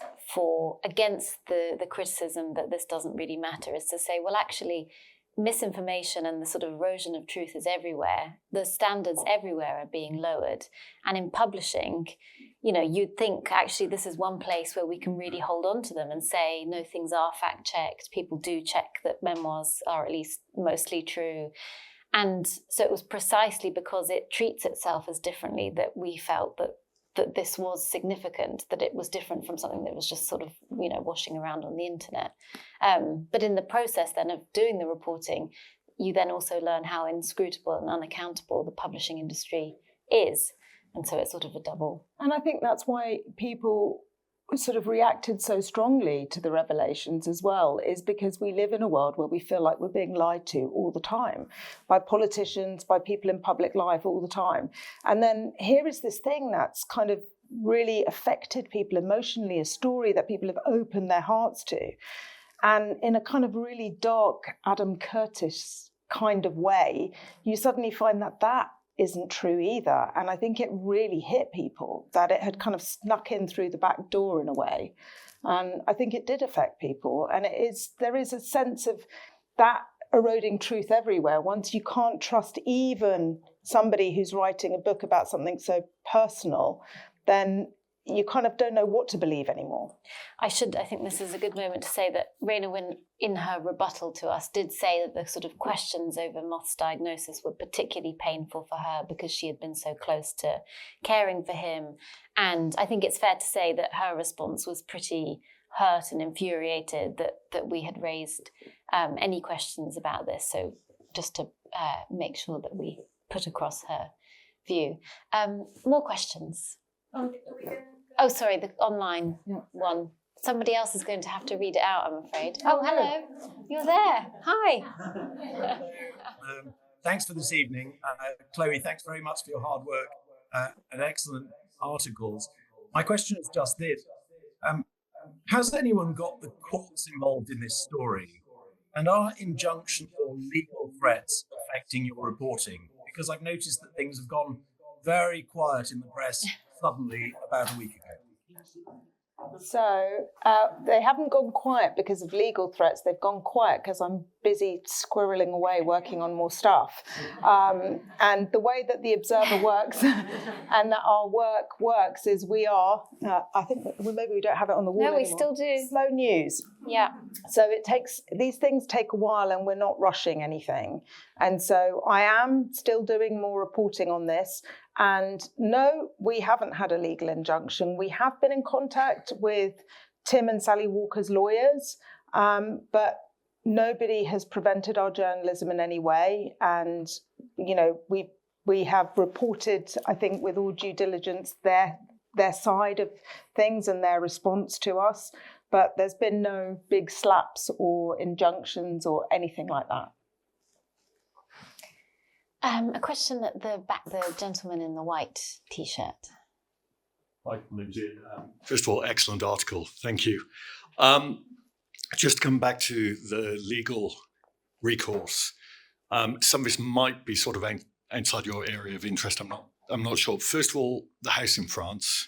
B: against the criticism that this doesn't really matter is to say, well, actually, misinformation and the sort of erosion of truth is everywhere. The standards everywhere are being lowered. And in publishing, you'd think actually this is one place where we can really hold on to them and say, no, things are fact-checked. People do check that memoirs are at least mostly true. And so it was precisely because it treats itself as differently that we felt that this was significant, that it was different from something that was just sort of, washing around on the internet. But in the process then of doing the reporting, you then also learn how inscrutable and unaccountable the publishing industry is. And so it's sort of a double.
C: And I think that's why people sort of reacted so strongly to the revelations as well, is because we live in a world where we feel like we're being lied to all the time by politicians, by people in public life all the time. And then here is this thing that's kind of really affected people emotionally, a story that people have opened their hearts to. And in a kind of really dark Adam Curtis kind of way, you suddenly find that isn't true either. And I think it really hit people that it had kind of snuck in through the back door in a way. And I think it did affect people. And there is a sense of that eroding truth everywhere. Once you can't trust even somebody who's writing a book about something so personal, then you kind of don't know what to believe anymore.
B: I think this is a good moment to say that Raina Wynn, in her rebuttal to us, did say that the sort of questions over Moth's diagnosis were particularly painful for her because she had been so close to caring for him. And I think it's fair to say that her response was pretty hurt and infuriated that we had raised any questions about this. So just to make sure that we put across her view. More questions? Oh, sorry, the online one. Somebody else is going to have to read it out, I'm afraid. Oh, hello. You're there. Hi.
J: Thanks for this evening. Chloe, thanks very much for your hard work and excellent articles. My question is just this. Has anyone got the courts involved in this story? And are injunctions or legal threats affecting your reporting? Because I've noticed that things have gone very quiet in the press suddenly about a week ago.
C: So they haven't gone quiet because of legal threats. They've gone quiet because I'm busy squirreling away working on more stuff. And the way that the Observer works and that our work works is we are, I think maybe we don't have it on the wall anymore.
B: No, we still do.
C: Slow news.
B: Yeah.
C: So these things take a while and we're not rushing anything. And so I am still doing more reporting on this. And no, we haven't had a legal injunction. We have been in contact with Tim and Sally Walker's lawyers, but nobody has prevented our journalism in any way. And, you know, we have reported, I think, with all due diligence, their side of things and their response to us. But there's been no big slaps or injunctions or anything like that.
B: A question at the back, the gentleman in the white T-shirt.
K: Hi, my name's Ian. First of all, excellent article. Thank you. Just to come back to the legal recourse. Some of this might be sort of outside your area of interest. I'm not sure. First of all, the house in France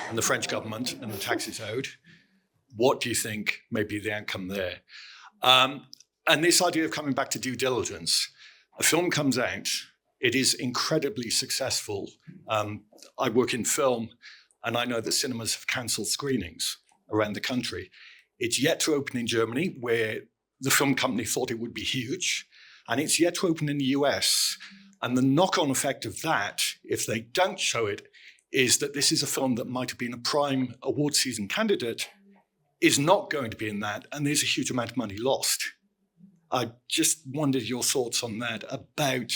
K: and the French government and the taxes owed. What do you think may be the outcome there? And this idea of coming back to due diligence. A film comes out, it is incredibly successful. I work in film, and I know that cinemas have cancelled screenings around the country. It's yet to open in Germany, where the film company thought it would be huge, and it's yet to open in the US. And the knock-on effect of that, if they don't show it, is that this is a film that might have been a prime award season candidate, is not going to be in that, and there's a huge amount of money lost. I just wondered your thoughts on that, about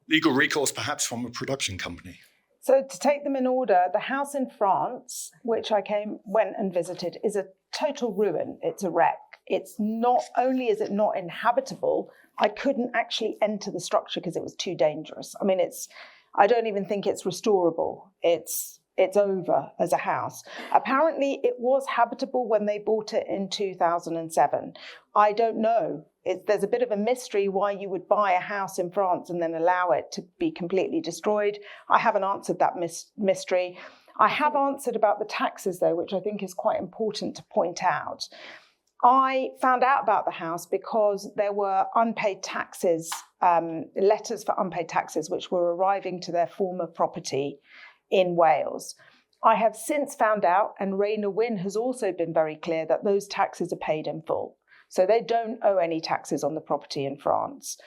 K: legal recourse perhaps from a production company.
C: So to take them in order, the house in France, which I went and visited, is a total ruin. It's a wreck. It's not only is it not inhabitable, I couldn't actually enter the structure because it was too dangerous. I mean, I don't even think it's restorable. It's over as a house. Apparently, it was habitable when they bought it in 2007. I don't know. There's a bit of a mystery why you would buy a house in France and then allow it to be completely destroyed. I haven't answered that mystery. I have answered about the taxes, though, which I think is quite important to point out. I found out about the house because there were unpaid taxes, letters for unpaid taxes, which were arriving to their former property in Wales. I have since found out, and Raina Wynn has also been very clear, that those taxes are paid in full. So they don't owe any taxes on the property in France.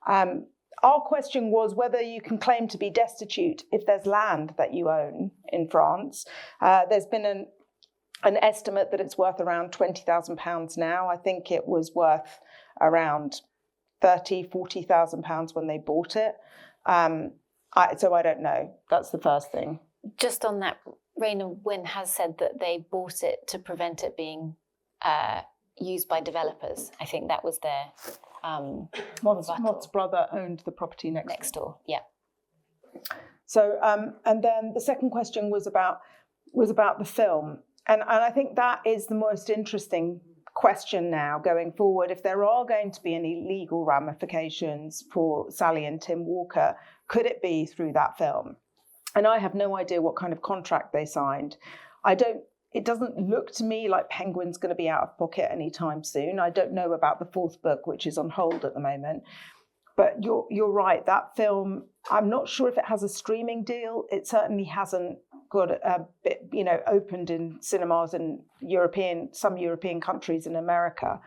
C: Our question was whether you can claim to be destitute if there's land that you own in France. There's been an estimate that it's worth around £20,000 now. I think it was worth around £40,000 when they bought it. So I don't know. That's the first thing.
B: Just on that, Raina Wynn has said that they bought it to prevent it being used by developers. I think that was their
C: Mott's brother owned the property next
B: door. Yeah.
C: So and then the second question was about the film, and I think that is the most interesting question now going forward. If there are going to be any legal ramifications for Sally and Tim Walker, Could it be through that film? And I have no idea what kind of contract they signed. It doesn't look to me like Penguin's going to be out of pocket anytime soon. I don't know about the fourth book, which is on hold at the moment. But you're right, that film, I'm not sure if it has a streaming deal. It certainly hasn't got a bit, opened in cinemas in some European countries in America.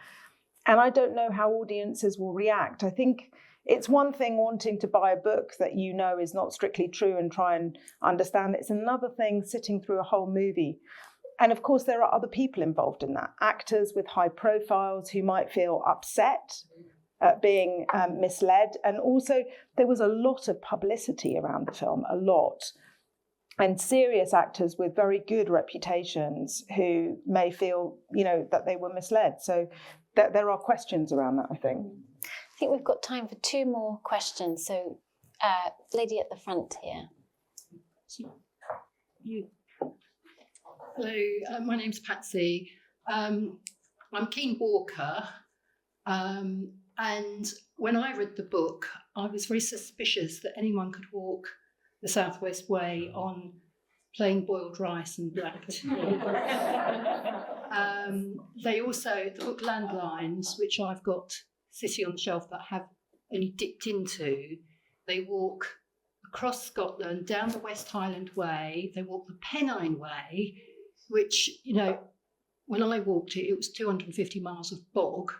C: And I don't know how audiences will react. I think it's one thing wanting to buy a book that is not strictly true and try and understand. It's another thing sitting through a whole movie. And of course, there are other people involved in that. Actors with high profiles who might feel upset at being misled. And also, there was a lot of publicity around the film, a lot. And serious actors with very good reputations who may feel, that they were misled. So there are questions around that, I think.
B: I think we've got time for 2 more questions. So, lady at the front here.
L: Hello, my name's Patsy. I'm a keen walker. And when I read the book, I was very suspicious that anyone could walk the Southwest Way on plain boiled rice and black tea. The book Landlines, which I've got sitting on the shelf but have only dipped into, they walk across Scotland, down the West Highland Way, they walk the Pennine Way, which, when I walked it, it was 250 miles of bog.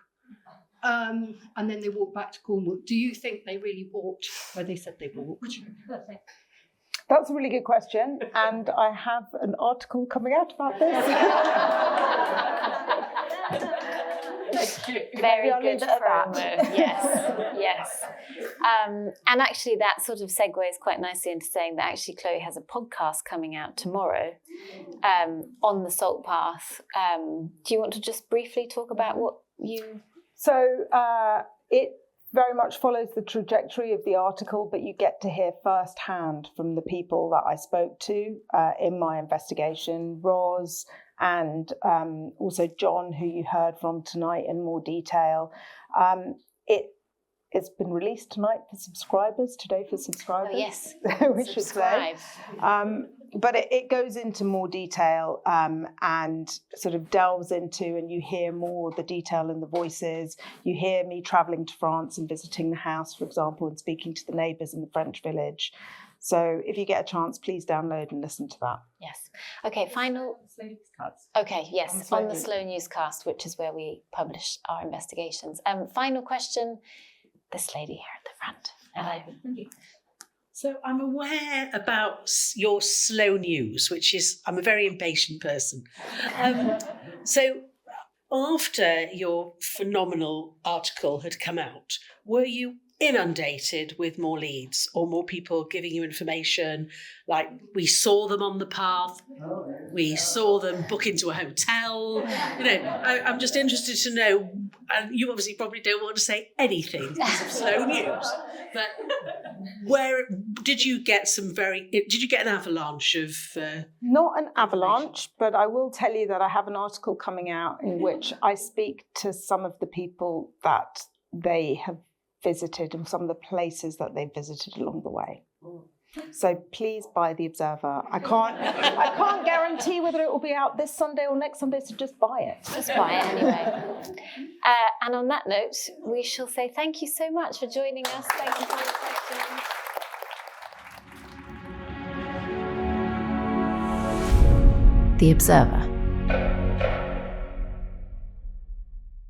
L: And then they walked back to Cornwall. Do you think they really walked where they said they walked?
C: That's a really good question. And I have an article coming out about this.
B: Very good promo. Yes. And actually that sort of segues quite nicely into saying that actually Chloe has a podcast coming out tomorrow on the Salt Path. Do you want to just briefly talk about what you...
C: So it very much follows the trajectory of the article, but you get to hear firsthand from the people that I spoke to in my investigation, Roz, and also John, who you heard from tonight in more detail. It's been released today for subscribers.
B: Oh, yes.
C: We should say. But it goes into more detail and sort of delves into, and you hear more the detail in the voices. You hear me travelling to France and visiting the house, for example, and speaking to the neighbours in the French village. So if you get a chance, please download and listen to that.
B: Yes. Okay, final... Okay, yes, on the Slow Newscast, which is where we publish our investigations. Final question, this lady here at the front. Hello.
M: Thank you. So I'm aware about your slow news, which is, I'm a very impatient person. So after your phenomenal article had come out, were you inundated with more leads or more people giving you information? Like, we saw them on the path, we saw them book into a hotel. I'm just interested to know, and you obviously probably don't want to say anything because of slow news, but where did you get an avalanche of
C: not an avalanche, but I will tell you that I have an article coming out in which I speak to some of the people that they have visited and some of the places that they visited along the way. So please buy The Observer. I can't guarantee whether it will be out this Sunday or next Sunday, so just buy it.
B: Just buy it anyway. And on that note, we shall say thank you so much for joining us. Thank you for your questions.
N: The Observer.